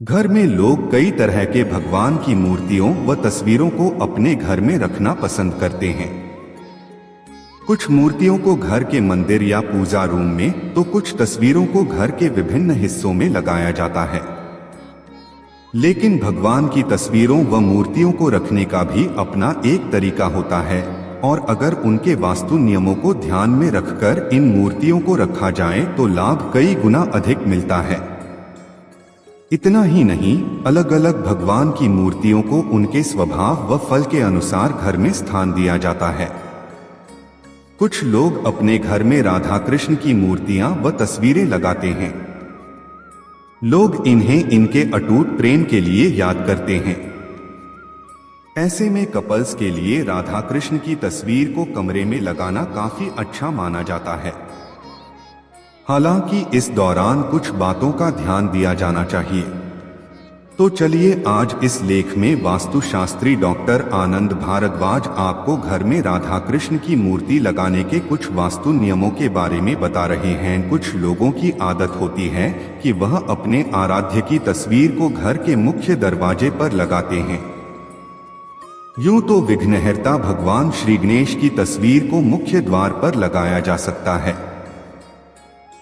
घर में लोग कई तरह के भगवान की मूर्तियों व तस्वीरों को अपने घर में रखना पसंद करते हैं। कुछ मूर्तियों को घर के मंदिर या पूजा रूम में, तो कुछ तस्वीरों को घर के विभिन्न हिस्सों में लगाया जाता है। लेकिन भगवान की तस्वीरों व मूर्तियों को रखने का भी अपना एक तरीका होता है, और अगर उनके वास्तु नियमों को ध्यान में रखकर इन मूर्तियों को रखा जाए तो लाभ कई गुना अधिक मिलता है। इतना ही नहीं, अलग अलग भगवान की मूर्तियों को उनके स्वभाव व फल के अनुसार घर में स्थान दिया जाता है। कुछ लोग अपने घर में राधा कृष्ण की मूर्तियां व तस्वीरें लगाते हैं। लोग इन्हें इनके अटूट प्रेम के लिए याद करते हैं। ऐसे में कपल्स के लिए राधा कृष्ण की तस्वीर को कमरे में लगाना काफी अच्छा माना जाता है। हालांकि इस दौरान कुछ बातों का ध्यान दिया जाना चाहिए। तो चलिए आज इस लेख में वास्तुशास्त्री डॉक्टर आनंद भारद्वाज आपको घर में राधा कृष्ण की मूर्ति लगाने के कुछ वास्तु नियमों के बारे में बता रहे हैं। कुछ लोगों की आदत होती है कि वह अपने आराध्य की तस्वीर को घर के मुख्य दरवाजे पर लगाते हैं। यूं तो विघ्नहर्ता भगवान श्री गणेश की तस्वीर को मुख्य द्वार पर लगाया जा सकता है,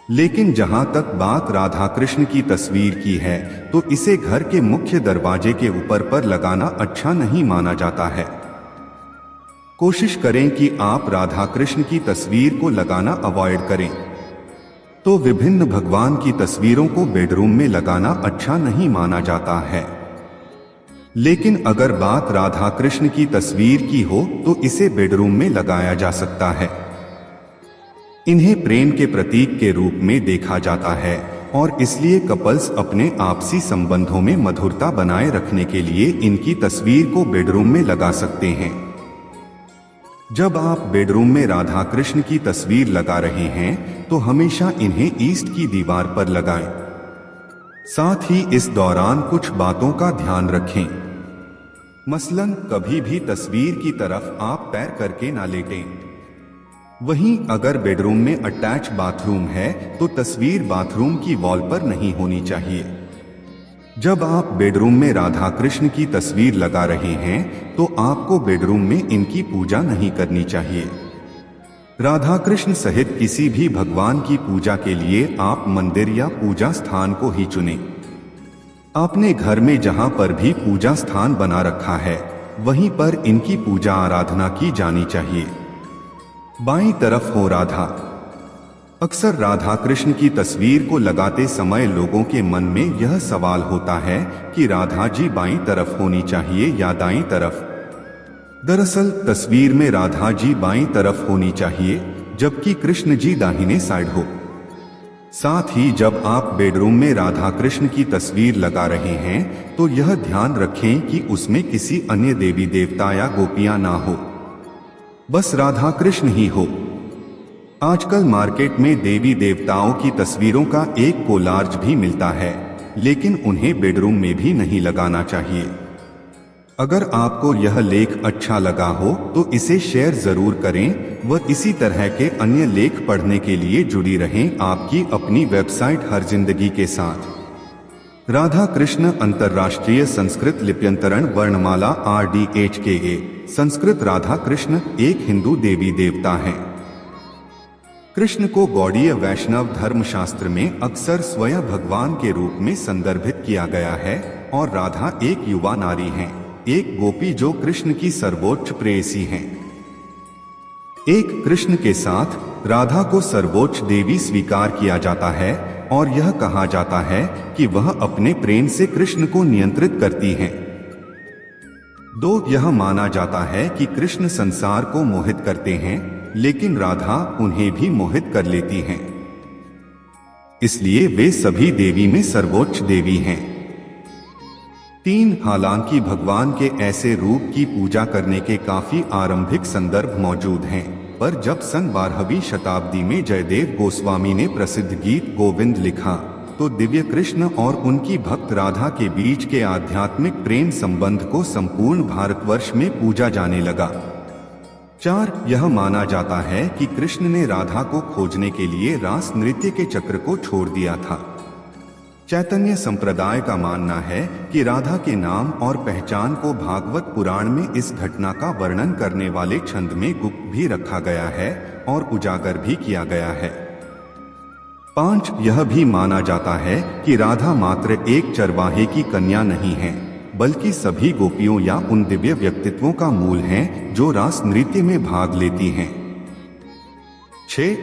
लेकिन जहां तक बात राधा कृष्ण की तस्वीर की है तो इसे घर के मुख्य दरवाजे के ऊपर पर लगाना अच्छा नहीं माना जाता है। कोशिश करें कि आप राधा कृष्ण की तस्वीर को लगाना अवॉइड करें। तो विभिन्न भगवान की तस्वीरों को बेडरूम में लगाना अच्छा नहीं माना जाता है, लेकिन अगर बात राधा कृष्ण की तस्वीर की हो तो इसे बेडरूम में लगाया जा सकता है। इन्हें प्रेम के प्रतीक के रूप में देखा जाता है और इसलिए कपल्स अपने आपसी संबंधों में मधुरता बनाए रखने के लिए इनकी तस्वीर को बेडरूम में लगा सकते हैं। जब आप बेडरूम में राधा कृष्ण की तस्वीर लगा रहे हैं तो हमेशा इन्हें ईस्ट की दीवार पर लगाएं। साथ ही इस दौरान कुछ बातों का ध्यान रखें। मसलन कभी भी तस्वीर की तरफ आप पैर करके ना लेटें। वहीं अगर बेडरूम में अटैच बाथरूम है तो तस्वीर बाथरूम की वॉल पर नहीं होनी चाहिए। जब आप बेडरूम में राधा कृष्ण की तस्वीर लगा रहे हैं तो आपको बेडरूम में इनकी पूजा नहीं करनी चाहिए। राधा कृष्ण सहित किसी भी भगवान की पूजा के लिए आप मंदिर या पूजा स्थान को ही चुनें। आपने घर में जहां पर भी पूजा स्थान बना रखा है वहीं पर इनकी पूजा आराधना की जानी चाहिए। बाईं तरफ हो राधा। अक्सर राधा कृष्ण की तस्वीर को लगाते समय लोगों के मन में यह सवाल होता है कि राधा जी बाईं तरफ होनी चाहिए या दाईं तरफ। दरअसल तस्वीर में राधा जी बाईं तरफ होनी चाहिए जबकि कृष्ण जी दाहिने साइड हो। साथ ही जब आप बेडरूम में राधा कृष्ण की तस्वीर लगा रहे हैं तो यह ध्यान रखें कि उसमें किसी अन्य देवी देवता या गोपियां ना हो, बस राधा कृष्ण ही हो। आजकल मार्केट में देवी देवताओं की तस्वीरों का एक कोलार्ज भी मिलता है, लेकिन उन्हें बेडरूम में भी नहीं लगाना चाहिए। अगर आपको यह लेख अच्छा लगा हो तो इसे शेयर जरूर करें व इसी तरह के अन्य लेख पढ़ने के लिए जुड़ी रहें आपकी अपनी वेबसाइट हर जिंदगी के साथ। राधा कृष्ण अंतर्राष्ट्रीय संस्कृत लिप्यंतरण वर्णमाला RDHKA। संस्कृत राधा कृष्ण एक हिंदू देवी देवता हैं। कृष्ण को गौड़ीय वैष्णव धर्मशास्त्र में अक्सर स्वयं भगवान के रूप में संदर्भित किया गया है और राधा एक युवा नारी हैं, एक गोपी जो कृष्ण की सर्वोच्च प्रेयसी हैं। एक कृष्ण के साथ राधा को सर्वोच्च देवी स्वीकार किया जाता है और यह कहा जाता है कि वह अपने प्रेम से कृष्ण को नियंत्रित करती हैं। दो यह माना जाता है कि कृष्ण संसार को मोहित करते हैं, लेकिन राधा उन्हें भी मोहित कर लेती हैं। इसलिए वे सभी देवी में सर्वोच्च देवी हैं। 3 हालांकि भगवान के ऐसे रूप की पूजा करने के काफी आरंभिक संदर्भ मौजूद हैं, पर जब सन 12वीं शताब्दी में जयदेव गोस्वामी ने प्रसिद्ध गीत गोविंद लिखा तो दिव्य कृष्ण और उनकी भक्त राधा के बीच के आध्यात्मिक प्रेम संबंध को संपूर्ण भारतवर्ष में पूजा जाने लगा। 4 यह माना जाता है कि कृष्ण ने राधा को खोजने के लिए रास नृत्य के चक्र को छोड़ दिया था। चैतन्य संप्रदाय का मानना है कि राधा के नाम और पहचान को भागवत पुराण में इस घटना का वर्णन करने वाले छंद में गुप्त भी रखा गया है और उजागर भी किया गया है। 5 यह भी माना जाता है कि राधा मात्र एक चरवाहे की कन्या नहीं है, बल्कि सभी गोपियों या उन दिव्य व्यक्तित्वों का मूल है जो रास नृत्य में भाग लेती हैं। 6